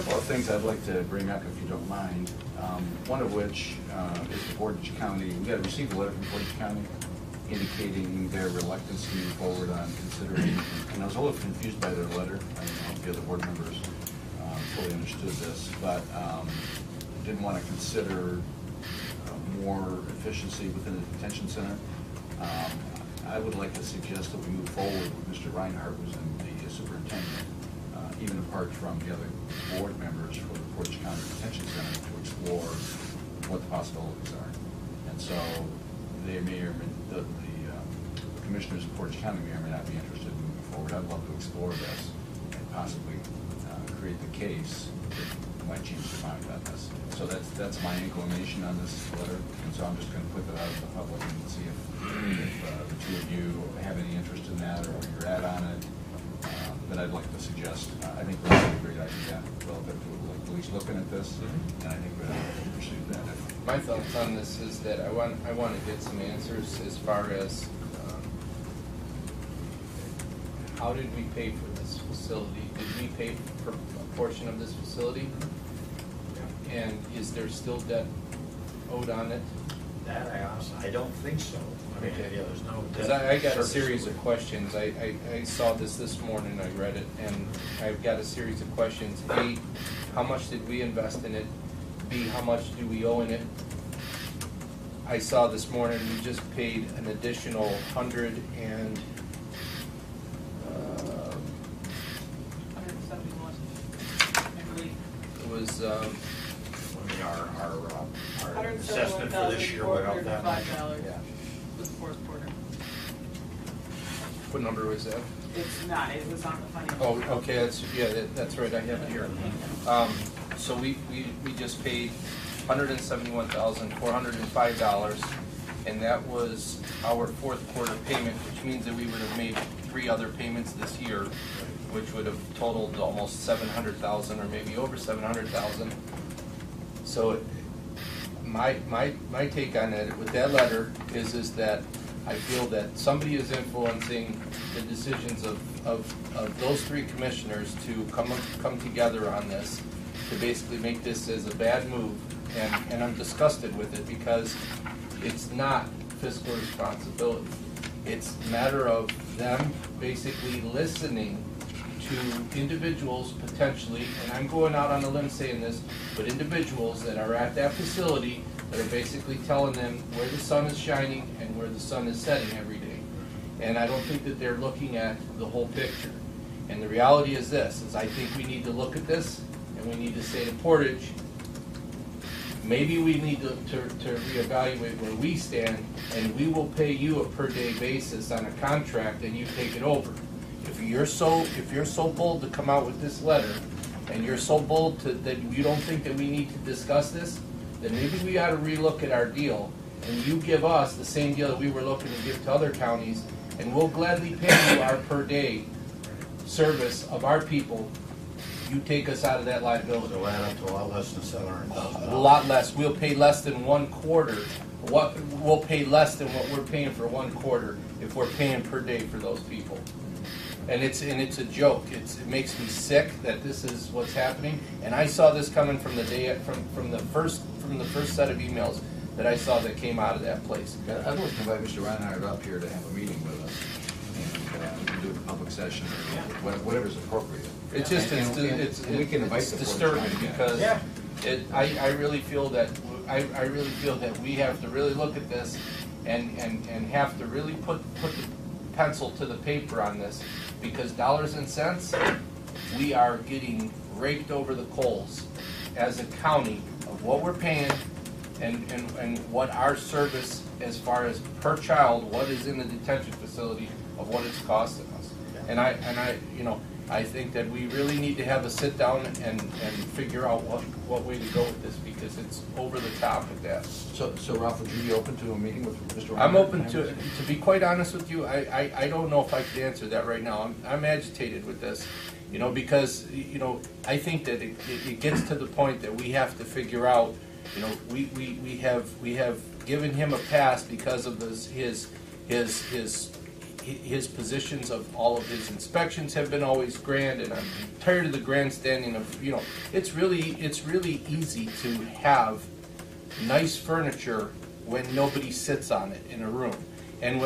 couple of things I'd like to bring up, if you don't mind. One of which is the Portage County. We had received a letter from Portage County indicating their reluctance to move forward on considering, and I was a little confused by their letter. I don't know if the other board members fully understood this, but didn't want to consider more efficiency within the detention center. I would like to suggest that we move forward with Mr. Reinhardt, who's the superintendent, even apart from the other board members for the Portage County Detention Center, to explore what the possibilities are. And so they may or may, the commissioners of Portage County may or may not be interested in moving forward. I'd love to explore this and possibly create the case that might change their mind on this. So that's my inclination on this letter, and so I'm just going to put that out to the public and see if the two of you have any interest in that or where you're at on it. That I'd like to suggest. I think that's a great idea relative to at least looking at this, and I think we'll pursue that. My thoughts on this is that I want to get some answers as far as how did we pay for this facility? Did we pay for a portion of this facility? And is there still debt owed on it? That I don't think so. I mean, Okay. yeah, there's no. Because I got a series of questions. I saw this morning, I read it, and I've got a series of questions. A, how much did we invest in it? B, how much do we owe in it? I saw this morning we just paid an additional 171, I believe. it was, I mean, our assessment for this year went up that much. $171,405 yeah. for the fourth quarter. What number was that? It's not, it was on the financial. Oh, okay, that's right, I have it here. So we just paid $171,405, and that was our fourth quarter payment, which means that we would have made 3 other payments this year, which would have totaled almost $700,000 or maybe over $700,000. So my take on it with that letter is that I feel that somebody is influencing the decisions of those 3 commissioners to come together on this, to basically make this as a bad move, and I'm disgusted with it because it's not fiscal responsibility. It's a matter of them basically listening to individuals potentially, and I'm going out on a limb saying this, but individuals that are at that facility that are basically telling them where the sun is shining and where the sun is setting every day. And I don't think that they're looking at the whole picture. And the reality is this, is I think we need to look at this and we need to say to Portage, maybe we need to reevaluate where we stand, and we will pay you a per day basis on a contract and you take it over. If you're so bold to come out with this letter, and you're so bold that you don't think that we need to discuss this, then maybe we ought to relook at our deal, and you give us the same deal that we were looking to give to other counties, and we'll gladly pay you our per day service of our people. You take us out of that liability. So add up to a lot less than $700,000. A lot less. We'll pay less than 1/4. We'll pay less than what we're paying for 1/4 if we're paying per day for those people. And it's a joke. It makes me sick that this is what's happening. And I saw this coming from the day from the first set of emails that I saw that came out of that place. I'd like to invite Mr. Reinhardt up here to have a meeting with us, and we can do it in a public session or whatever's appropriate. It's just we can invite it's the disturbing Portage County because guys. I really feel that we have to really look at this and have to really put the pencil to the paper on this, because dollars and cents, we are getting raked over the coals as a county of what we're paying and what our service as far as per child, what is in the detention facility, of what it's costing us. And I think that we really need to have a sit down and figure out what way to go with this, because it's over the top with that. So Ralph, would you be open to a meeting with Mr. Reinhardt? I'm open to be quite honest with you, I don't know if I could answer that right now. I'm agitated with this, because, I think that it gets to the point that we have to figure out, we have given him a pass because of his his positions of all of his inspections have been always grand, and I'm tired of the grandstanding of, you know, it's really easy to have nice furniture when nobody sits on it in a room. And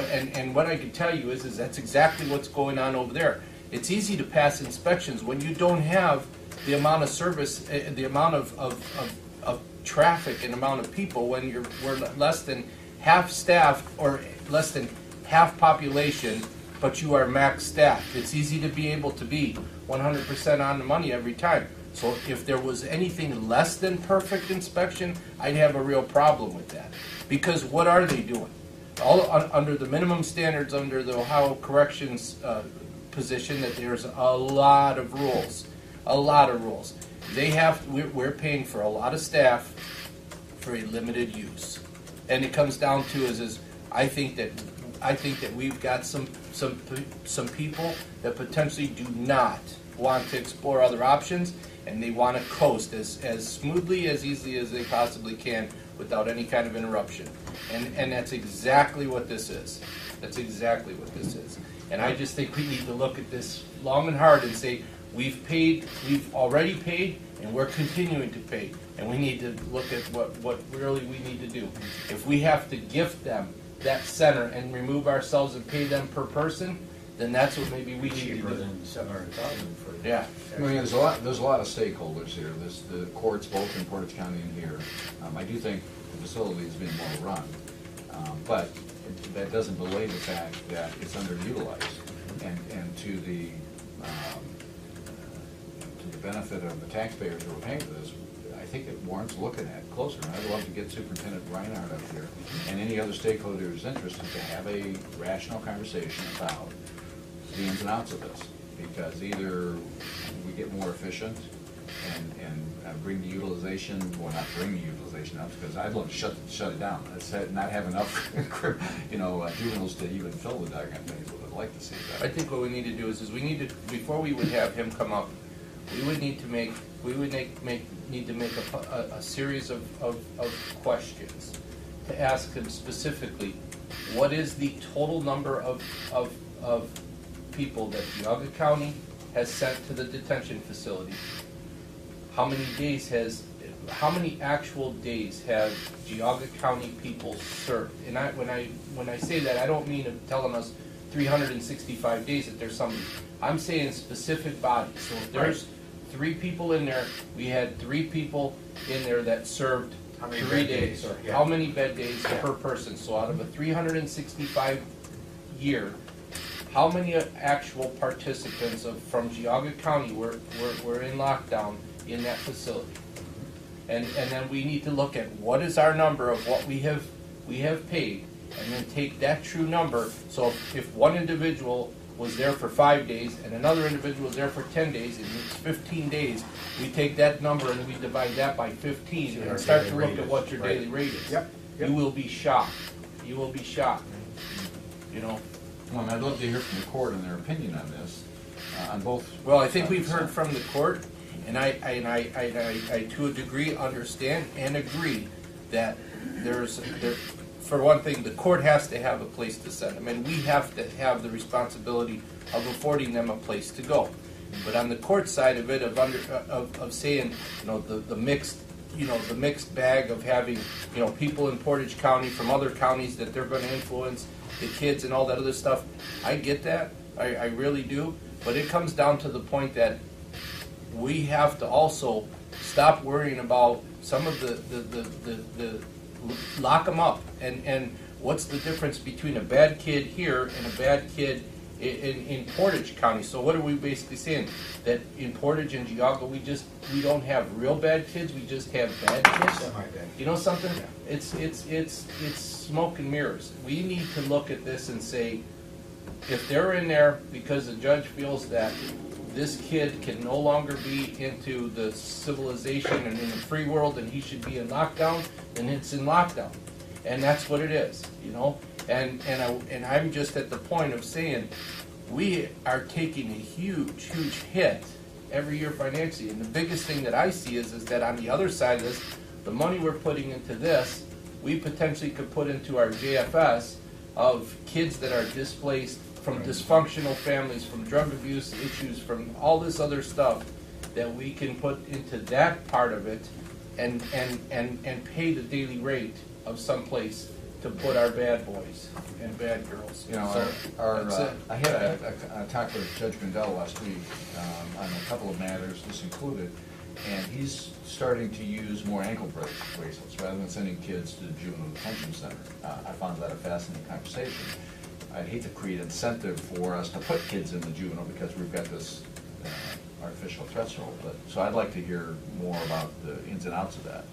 what I can tell you is that's exactly what's going on over there. It's easy to pass inspections when you don't have the amount of service, the amount of traffic and amount of people, when we're less than half staffed or less than half population, but you are max staffed. It's easy to be able to be 100% on the money every time. So if there was anything less than perfect inspection, I'd have a real problem with that. Because what are they doing? All under the minimum standards, under the Ohio Corrections position, that there's a lot of rules. A lot of rules. We're paying for a lot of staff for a limited use. And it comes down to is I think that we've got some people that potentially do not want to explore other options, and they want to coast as smoothly, as easily as they possibly can without any kind of interruption. And that's exactly what this is. That's exactly what this is. And I just think we need to look at this long and hard and say, we've already paid, and we're continuing to pay. And we need to look at what really we need to do. If we have to gift them that center and remove ourselves and pay them per person, then that's what maybe we need to Cheaper do. than $700,000 for. Yeah. I mean, there's a lot of stakeholders here. There's the courts, both in Portage County and here. I do think the facility has been well run, but that doesn't belay the fact that it's underutilized, and to the benefit of the taxpayers who are paying for this, I think it warrants looking at closer. And I'd love to get Superintendent Reinhardt up here and any other stakeholders interested to have a rational conversation about the ins and outs of this, because either we get more efficient and bring the utilization, well, not bring the utilization up, because I'd love to shut it down. Let's not have enough, juveniles to even fill the doggone things. What I'd like to see that. I think what we need to do is we need to, before we would have him come up, we would need to make a series of questions to ask him specifically, what is the total number of people that Geauga County has sent to the detention facility? How many actual days have Geauga County people served? And when I say that, I don't mean telling us 365 days that there's somebody. I'm saying specific bodies. So if there's 3 people in there, we had 3 people in there that served 3 days. Yeah. How many bed days per person? So out of a 365 year, how many actual participants from Geauga County were in lockdown in that facility? And then we need to look at what is our number of what we have paid, and then take that true number. So if one individual was there for 5 days and another individual was there for 10 days, and it's 15 days, we take that number and we divide that by 15 and start to look at what your daily rate is. Yep. You will be shocked. You will be shocked. You know. Well, and I'd love to hear from the court and their opinion on this, on both. Well, I think we've heard from the court, and I to a degree understand and agree that for one thing, the court has to have a place to send them, and we have to have the responsibility of affording them a place to go. But on the court side of it, of saying, the mixed bag of having, people in Portage County from other counties that they're going to influence the kids and all that other stuff, I get that, I really do. But it comes down to the point that we have to also stop worrying about some of the lock them up, and what's the difference between a bad kid here and a bad kid in Portage County? So what are we basically saying? That in Portage and Geauga we don't have real bad kids, we just have bad kids? Semi-bad. You know something? Yeah. It's smoke and mirrors. We need to look at this and say, if they're in there because the judge feels that this kid can no longer be into the civilization and in the free world and he should be in lockdown, then it's in lockdown. And that's what it is, And I'm just at the point of saying we are taking a huge hit every year financially. And the biggest thing that I see is that on the other side of this, the money we're putting into this, we potentially could put into our JFS of kids that are displaced from dysfunctional families, from drug abuse issues, from all this other stuff that we can put into that part of it and pay the daily rate of someplace to put our bad boys and bad girls. You know, That's it. I had a talk with Judge Gondell last week on a couple of matters, this included, and he's starting to use more ankle bracelets rather than sending kids to the juvenile detention center. I found that a fascinating conversation. I'd hate to create incentive for us to put kids in the juvenile because we've got this artificial threshold. But so I'd like to hear more about the ins and outs of that.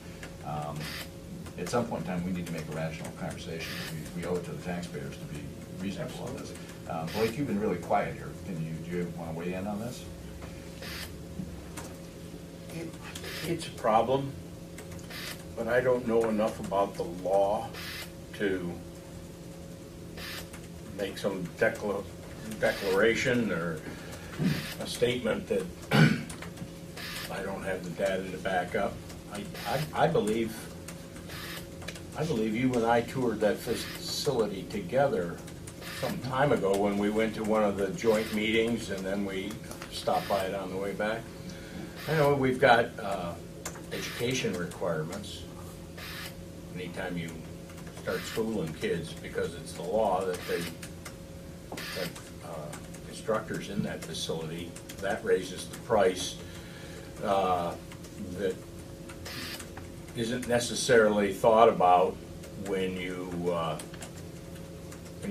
At some point in time, we need to make a rational conversation. We owe it to the taxpayers to be reasonable on this. Blake, you've been really quiet here. Do you want to weigh in on this? It's a problem, but I don't know enough about the law to make some declaration or a statement that I don't have the data to back up. I believe you and I toured that facility together some time ago when we went to one of the joint meetings, and then we stopped by it on the way back. I know we've got education requirements anytime you start schooling kids, because it's the law that instructors in that facility, that raises the price that isn't necessarily thought about when you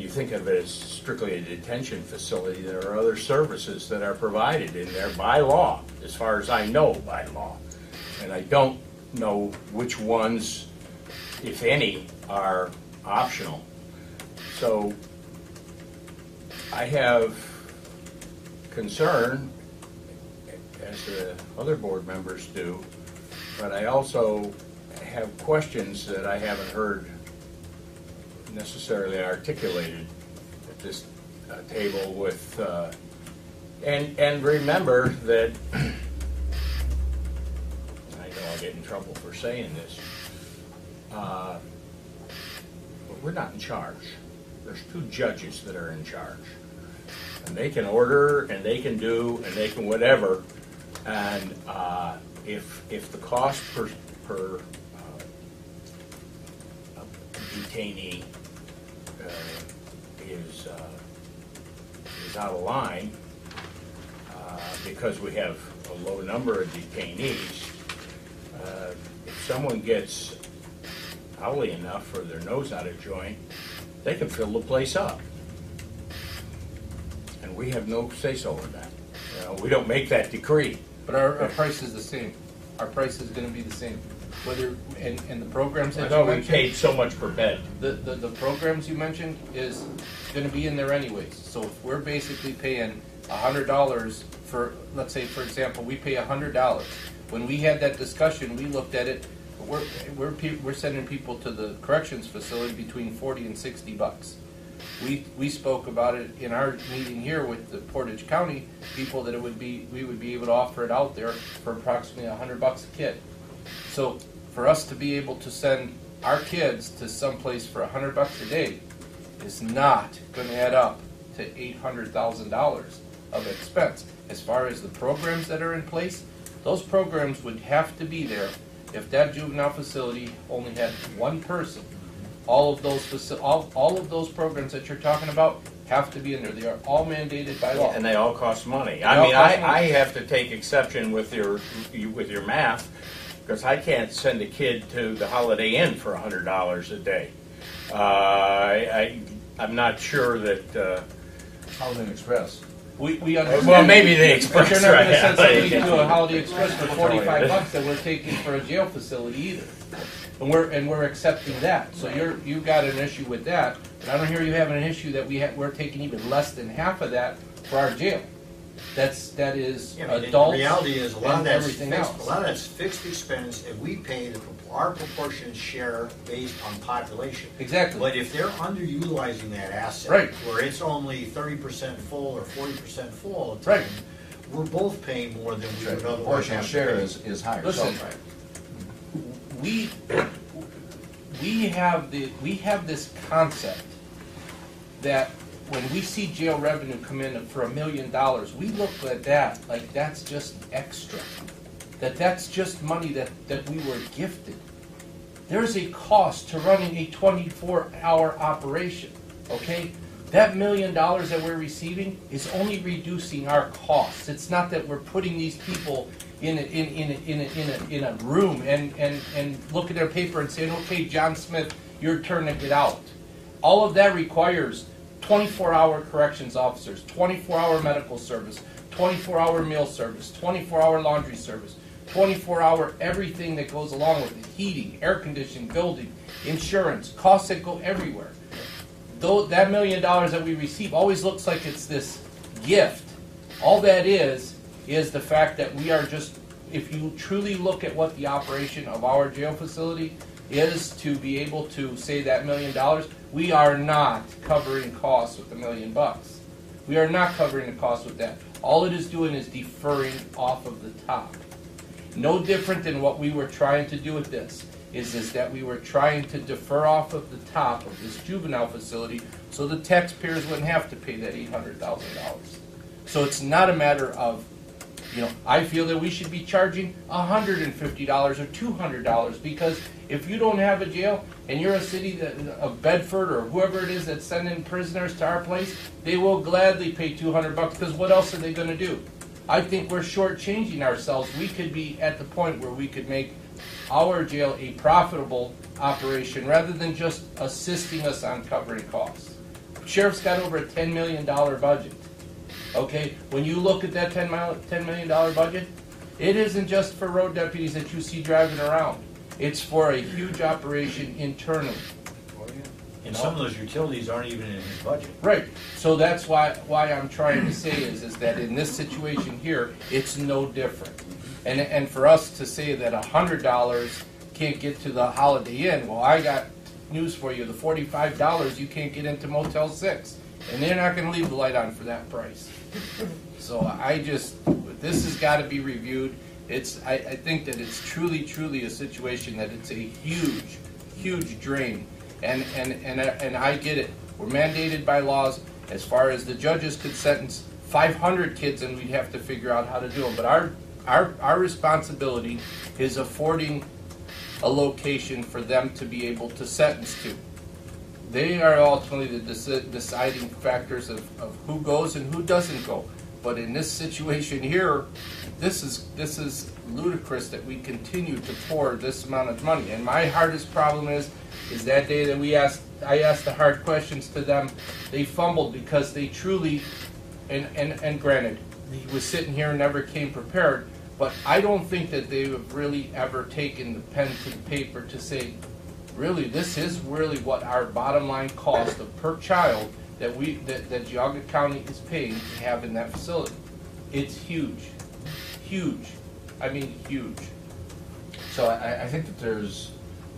think of it as strictly a detention facility. There are other services that are provided in there by law, as far as I know, by law. And I don't know which ones, if any, are optional. So I have concern, as the other board members do, but I also have questions that I haven't heard necessarily articulated at this table with, and remember that, I know I'll get in trouble for saying this, but we're not in charge. There's 2 judges that are in charge. And they can order, and they can do, and they can whatever, and if the cost per detainee is out of line because we have a low number of detainees, if someone gets owly enough or their nose out of joint, they can fill the place up. And we have no say-so in that. You know, we don't make that decree. But our price is the same. Our price is going to be the same. Whether and the programs I that know you we mentioned, paid so much per bed. the programs you mentioned is going to be in there anyways. So if we're basically paying $100 for, let's say for example, we pay $100. When we had that discussion, we looked at it. We're sending people to the corrections facility between $40 and $60. We spoke about it in our meeting here with the Portage County people that we would be able to offer it out there for approximately $100 a kid. So for us to be able to send our kids to someplace for $100 a day is not going to add up to $800,000 of expense. As far as the programs that are in place, those programs would have to be there if that juvenile facility only had 1 person. All of those programs that you're talking about have to be in there. They are all mandated by law. And they all cost money. They I all mean, cost money. I have to take exception with your math, because I can't send a kid to the Holiday Inn for $100 a day. I'm not sure that. Holiday Inn Express. We understand. Well, maybe the Express. But you're not going to send somebody right? to a Holiday Express for $45 that we're taking for a jail facility either. And we're accepting that. So you've got an issue with that. But I don't hear you having an issue that we're taking even less than half of that for our jail. That is adults. The reality is a lot of and that's everything fixed. else. A lot of that's fixed expense, and we pay our proportionate share based on population. Exactly. But if they're underutilizing that asset, Right. where it's only 30% full or 40% full all the Right. time, we're both paying more than we would otherwise Proportional have to share pay. is higher. Listen, So, we have this concept that when we see jail revenue come in for $1 million, we look at that like that's just extra. That's just money that we were gifted. There's a cost to running a 24-hour operation, okay? That $1 million that we're receiving is only reducing our costs. It's not that we're putting these people in a room and look at their paper and saying, okay, John Smith, your turn to get out. All of that requires 24-hour corrections officers, 24-hour medical service, 24-hour meal service, 24-hour laundry service, 24-hour everything that goes along with it, heating, air conditioning, building, insurance, costs that go everywhere. Though that $1 million that we receive always looks like it's this gift. All that is the fact that we are just, if you truly look at what the operation of our jail facility is to be able to say that $1 million, we are not covering costs with $1 million. We are not covering the cost with that. All it is doing is deferring off of the top. No different than what we were trying to do with this, is that we were trying to defer off of the top of this juvenile facility so the taxpayers wouldn't have to pay that $800,000. So it's not a matter of, I feel that we should be charging $150 or $200 because if you don't have a jail and you're a city of Bedford or whoever it is that's sending prisoners to our place, they will gladly pay $200 because what else are they going to do? I think we're shortchanging ourselves. We could be at the point where we could make our jail a profitable operation rather than just assisting us on covering costs. Sheriff's got over a $10 million budget. Okay, when you look at that $10 million budget, it isn't just for road deputies that you see driving around. It's for a huge operation internally. And some of those utilities aren't even in his budget. Right. So that's why I'm trying to say is that in this situation here, it's no different. And for us to say that $100 can't get to the Holiday Inn, well, I got news for you. The $45 you can't get into Motel 6. And they're not going to leave the light on for that price. So this has got to be reviewed. I think that it's truly a situation that it's a huge drain. And I get it. We're mandated by laws as far as the judges could sentence 500 kids and we'd have to figure out how to do them. But our responsibility is affording a location for them to be able to sentence to. They are ultimately the deciding factors of who goes and who doesn't go. But in this situation here, this is ludicrous that we continue to pour this amount of money. And my hardest problem is that day that I asked the hard questions to them, they fumbled because they truly, and granted, he was sitting here and never came prepared, but I don't think that they have really ever taken the pen to the paper to say, really, this is really what our bottom line cost of per child that Geauga County is paying to have in that facility. It's huge. I mean, huge. So I think that there's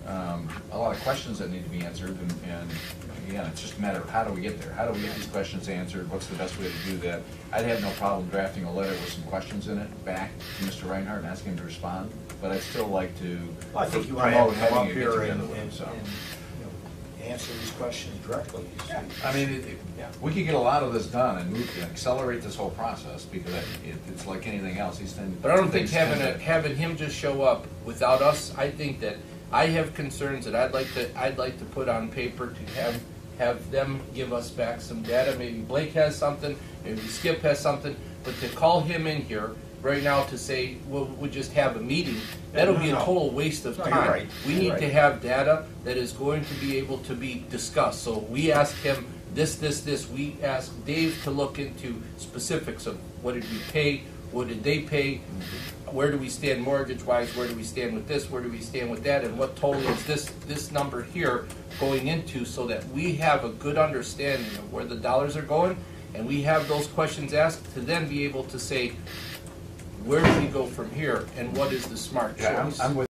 a lot of questions that need to be answered, and again, it's just a matter of how do we get there? How do we get these questions answered? What's the best way to do that? I'd have no problem drafting a letter with some questions in it back to Mr. Reinhardt and asking him to respond, but I'd still like to Well, I think you want to have promote him come up having a here get-together and with him, so. answer these questions directly. I mean, we could get a lot of this done and accelerate this whole process because it's like anything else. But I don't think having him just show up without us. I think that I have concerns that I'd like to put on paper to have them give us back some data. Maybe Blake has something, maybe Skip has something, but to call him in here right now to say we'll just have a meeting, that'll be a total waste of time. You're right. We need to have data that is going to be able to be discussed. So we asked him this. We asked Dave to look into specifics of what did we pay, what did they pay, where do we stand mortgage-wise, where do we stand with this, where do we stand with that, and what total is this number here going into, so that we have a good understanding of where the dollars are going, and we have those questions asked to then be able to say, where do we go from here, and what is the smart choice? I'm with